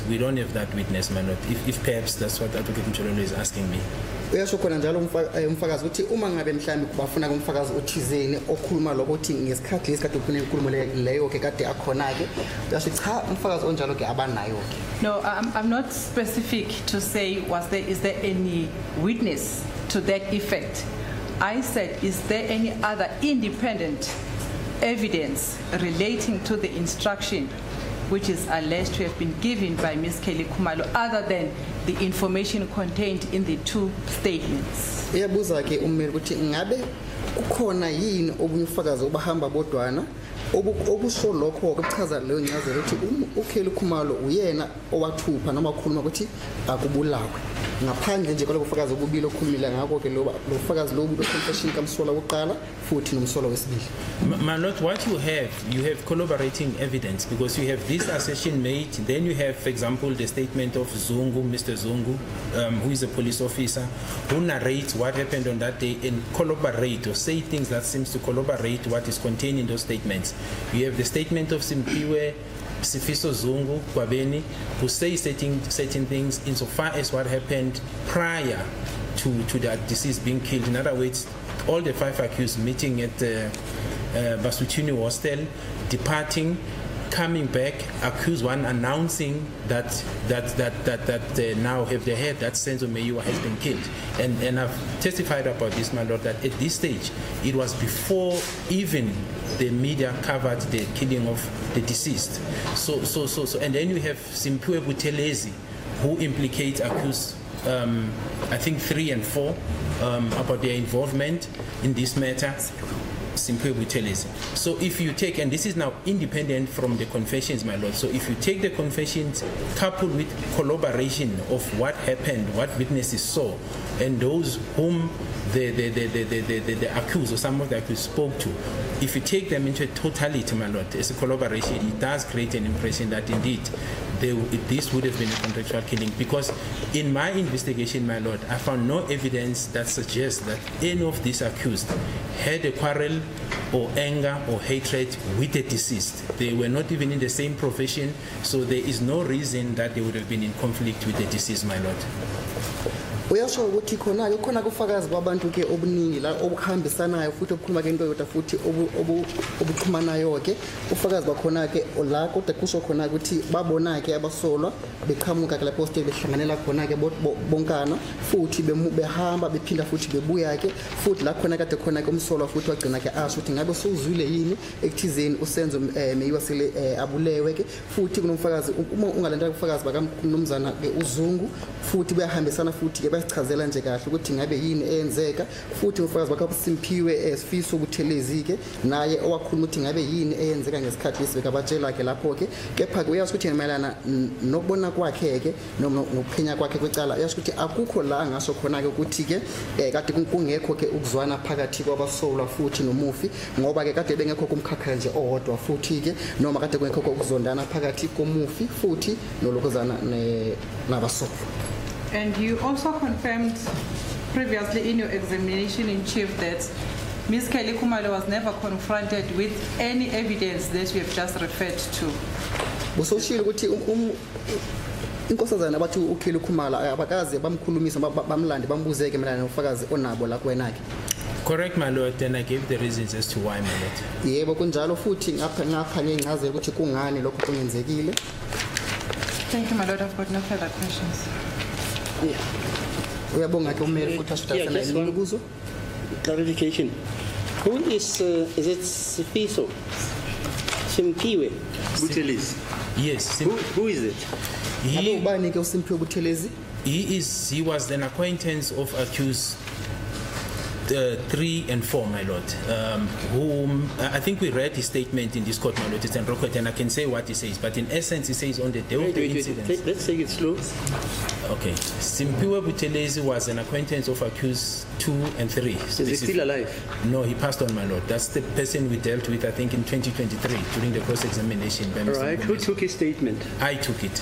we don't have that witness, my lord. If perhaps that's what Advocate Mshololo is asking me. Uyasho khona njalo umfakazi uthi uma ngabe mhlambi kubafuna kumfakazi othizeni okhuluma lokho uthi ngesikhathi lesikade uphune inkulumo leyo ke kade akhona ke uyasho cha umfakazi onjalo ke abanayo ke. No, I'm not specific to say is there any witness to that effect. I said, is there any other independent evidence relating to the instruction which is alleged to have been given by Ms. Kelly Khumalo other than the information contained in the two statements? Iyabuza ke ummeli ukuthi ngabe kukhona yini obunye ufakazi obahamba bodwana obusho lokho okuchaza leyo ncazelo ukuthi uKelly Khumalo uyena owathupha noma ukhuluma ukuthi akubulawe ngaphandle nje kwaloko ufakazi obubili okhulumile ngakho ke lo ufakazi lo confession kaMshololo wokuqala futhi noMshololo wesibili. My lord, what you have corroborating evidence because you have this assertion made, then you have, for example, the statement of Zungu, Mr. Zungu, who is a police officer, who narrates what happened on that day and corroborate or say things that seems to corroborate what is contained in those statements. You have the statement of Simpiwe Sifiso Zungu Kwabeni, who says certain things insofar as what happened prior to that deceased being killed. In other words, all the 5 accused meeting at Basutini Hostel, departing, coming back, accused one announcing that now have they heard that Senzo Meyiwa has been killed. And I've testified about this, my lord, that at this stage, it was before even the media covered the killing of the deceased. So, and then you have Simpiwe Buthelezi, who implicates accused, I think 3 and 4, about their involvement in this matter. Simpiwe Buthelezi. So if you take, and this is now independent from the confessions, my lord, so if you take the confessions coupled with corroboration of what happened, what witnesses saw, and those whom the accused or some of the accused spoke to, if you take them into totality, my lord, as a collaboration, it does create an impression that indeed this would have been a contractual killing. Because in my investigation, my lord, I found no evidence that suggests that any of these accused had a quarrel or anger or hatred with the deceased. They were not even in the same profession, so there is no reason that they would have been in conflict with the deceased, my lord. Uyasho ukuthi khona kufakazi kwabantu ke obuningi la obuhambisanayo futhi obukhuluma ke into yodwa futhi obuxhumanayo ke ufakazi bakhona ke la kodwa kusho khona ukuthi babona ke abasolwa beqhamuka ke lapho stage behlanganela khona ke bonkana futhi behamba bephinda futhi bebuya ke futhi la khona kade khona ke umsolwa futhi wagcina ke asho ukuthi ngabe suzwile yini ekuthizeni uSenzo Meyiwa sele abulewe ke futhi kunomfakazi uma ungalandela ufakazi bakamnumzana ke uZungu futhi bayahambisana futhi ke basichazela nje kahle ukuthi ngabe yini eyenzeka futhi umfakazi bakho Simpiwe Sifiso Buthelezi ke naye owakhuluma ukuthi ngabe yini eyenzeka ngesikhathi lesibeka batshela ke lapho ke kepha uyasho ukuthi mayelana nokubona kwakhe ke nokuphenya kwakhe kwecala uyasho ukuthi akukho la ngasho khona ke ukuthi ke kade kungekho ke ukuzwana phakathi kwabasolwa futhi nomufi ngoba ke kade bengekho kumkhakha nje owodwa futhi ke noma kade kungekho ukuzondana phakathi komufi futhi nolokozana nabasolwa. And you also confirmed previously in your examination in chief that Ms. Kelly Khumalo was never confronted with any evidence that you have just referred to. Busoshilo ukuthi inkosazana abathi uKelly Khumalo abakaze bamkhulumisa bamlande bambuzeke melana nofakazi onabo la kwenakhe. Correct, my lord, and I gave the reasons as to why, my lord. Yebo kunjalo futhi ngapha ngengcazelo ukuthi kungani lokho kungenzekile. Thank you, my lord. I've got no further questions. Uyabonga ke ummeli futhi asithathela imibuzo. Clarification. Who is it Sifiso? Simpiwe Buthelezi? Yes. Who is it? Ubani ke uSimpiwe Buthelezi? He was an acquaintance of accused 3 and 4, my lord, whom I think we read his statement in this court, my lord, and I can say what he says, but in essence he says on the day of the incident. Let's take it slow. Okay. Simpiwe Buthelezi was an acquaintance of accused 2 and 3. Is he still alive? No, he passed on, my lord. That's the person we dealt with, I think, in 2023 during the cross-examination. All right. Who took his statement? I took it.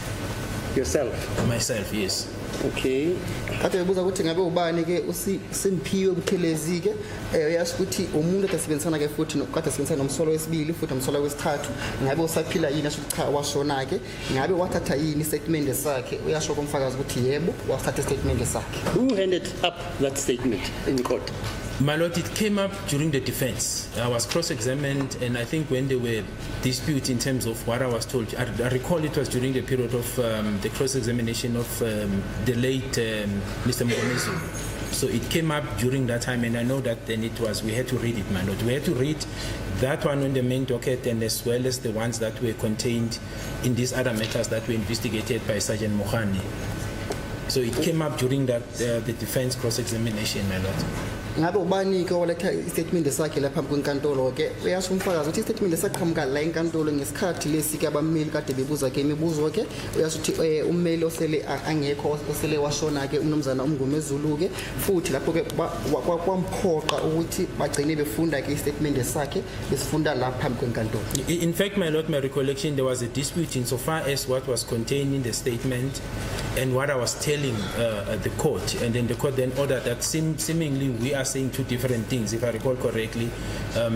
Yourself? Myself, yes. Okay. kade bebuza ukuthi ngabe ubani ke uSimphiwe Buthelezi ke uyasho ukuthi umuntu asebenzisana ke futhi nokade asebenzisana nomsolo wesibili futhi nomsolo wesithathu ngabe usaphila yini asho cha washona ke ngabe wathatha yini statement sakhe uyasho komfakazi ukuthi yebo wathatha statement sakhe. Who handed up that statement in court? My Lord, it came up during the defense. I was cross-examined, and I think when they were disputing in terms of what I was told, I recall it was during the period of the cross-examination of the late Mr. Mnisi. So it came up during that time, and I know that then we had to read it, my Lord. We had to read that one on the main docket, and as well as the ones that were contained in these other matters that were investigated by Sergeant Mohani. So it came up during that the defense cross-examination, my Lord. Ngabe ubani ke waletha istatement sakhe lapha kwenkantolo ke uyasho umfakazi ukuthi istatement saqhamuka la enkantolo ngesikhathi lesi ke abameli kade bebuza ke imibuzo ke uyasho ukuthi ummeli osele angekho osele washona ke umnumzana uMngomezulu ke futhi lapho ke kwamphoqa ukuthi bagcine befunda ke istatement sakhe besifunda lapha kwenkantolo. In fact, my Lord, my recollection, there was a dispute insofar as what was contained in the statement and what I was telling the court, and then the court then ordered that seemingly we are saying two different things. If I recall correctly,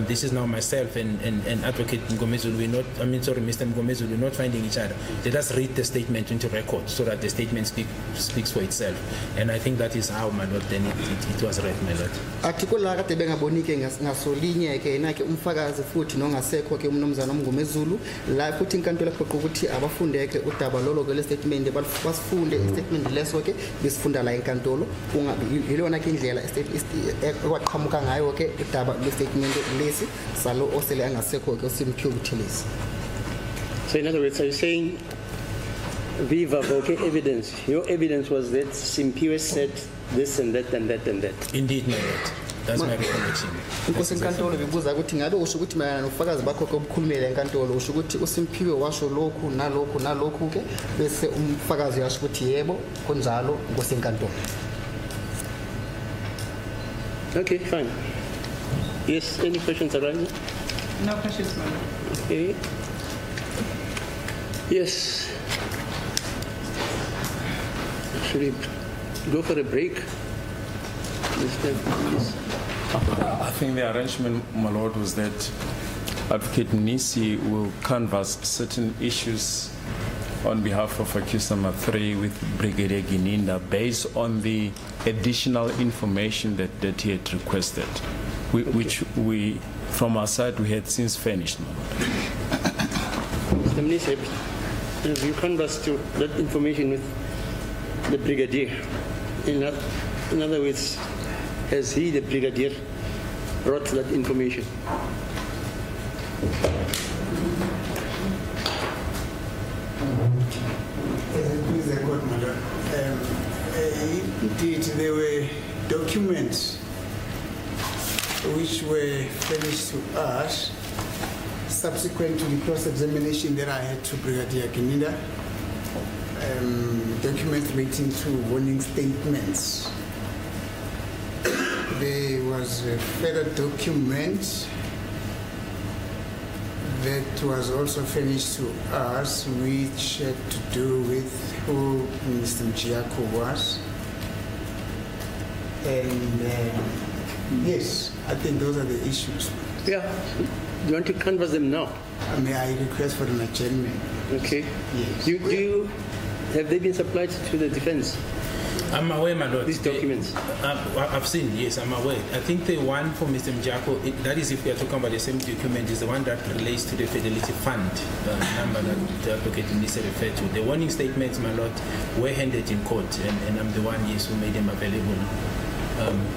this is now myself and Advocate Mngomezulu. Mr. Mngomezulu, we're not finding each other. Let us read the statement into record so that the statement speaks for itself. And I think that is how, my Lord, then it was read, my Lord. Article kade bengabonike ngasolinye ke na ke umfakazi futhi nongasekho ke umnumzana uMngomezulu la futhi inkantolo lapho ukuthi abafundeke udaba lolo ke le statement basifunde statement leso ke besifunda la enkantolo yilona ke indlela ekwaqhamuka ngayo ke udaba le statement lesi salo osele angasekho ke uSimphiwe Buthelezi. So in other words, are you saying viva voce evidence? Your evidence was that Simpiwe said this and that and that and that. Indeed, my Lord. That's my recollection. Inkosi enkantolo bebuza ukuthi ngabe usho ukuthi mayana nofakazi bakho ke obukhulumela enkantolo usho ukuthi uSimphiwe washo lokhu nalokhu ke bese umfakazi yasho ukuthi yebo kunjalo inkosi enkantolo. Okay, fine. Yes, any questions arising? No questions, Madam. Okay. Yes. Should we go for a break? Please. I think the arrangement, my Lord, was that Advocate Mnisi will canvass certain issues on behalf of accused number 3 with Brigadier Gininda based on the additional information that he had requested, which we, from our side, we had since finished. Mr. Mnisi, have you canvassed that information with the Brigadier? In other words, has he, the Brigadier, brought that information? Please, the court, madam. Indeed, there were documents which were furnished to us subsequent to the cross-examination that I had to Brigadier Gininda. Documents relating to warning statements. There was a further document that was also furnished to us, which had to do with who Mr. Mjiyako was. And yes, I think those are the issues. Yeah. Do you want to canvass them now? May I request for an adjournment? Okay. Yes. Have they been supplied to the defense? I'm aware, my Lord. These documents? I've seen, yes, I'm aware. I think the one for Mr. Mjiyako, that is if we are talking about the same document, is the one that relates to the Fidelity Fund number that the Advocate Mnisi referred to. The warning statements, my Lord, were handed in court, and I'm the one, yes, who made them available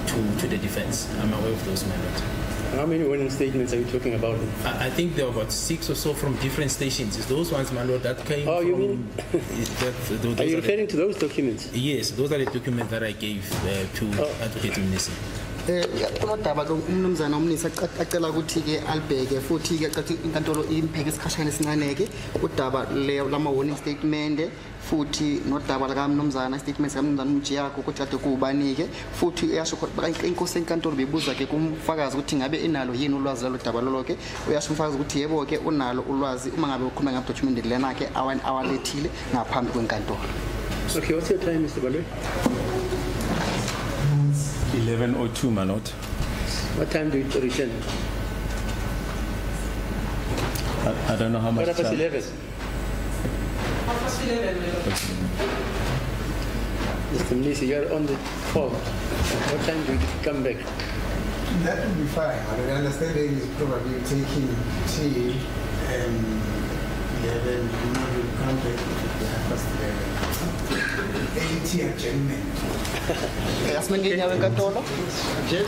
to the defense. I'm aware of those, my Lord. How many warning statements are you talking about? I think there were about 6 or so from different stations. It's those ones, my Lord, that came Oh, from... you mean? Are you referring to those documents? Yes, those are the documents that I gave to Advocate Mnisi. Unodaba lo umnumzana uMnisi acela ukuthi ke alibheke futhi ke cathi inkantolo impeke isikhashana esincane-ke udaba lama warning statement futhi nodaba laka mnumzana statement sika mnumzana Mjiyako ukuthi kade kuwubani-ke futhi uyasho inkosi enkantolo bebuza ke kumfakazi ukuthi ngabe enalo yini ulwazi lalo daba lolo-ke uyasho umfakazi ukuthi yebo-ke unalo ulwazi uma ngabe ukhuluma ngama-document lana-ke awalethile ngaphambi kwenkantolo. Okay, what's your time, Mr. Balwe? 11:02, my lord. What time do you return? I don't know how much Quarter past time. 11. Mr. Mnisi, you're on the call. What time do you come back? That would be fine. I understand is probably taking till 11, you come back to 11. 80 adjournment. Asimengeni yawe enkantolo. Jen?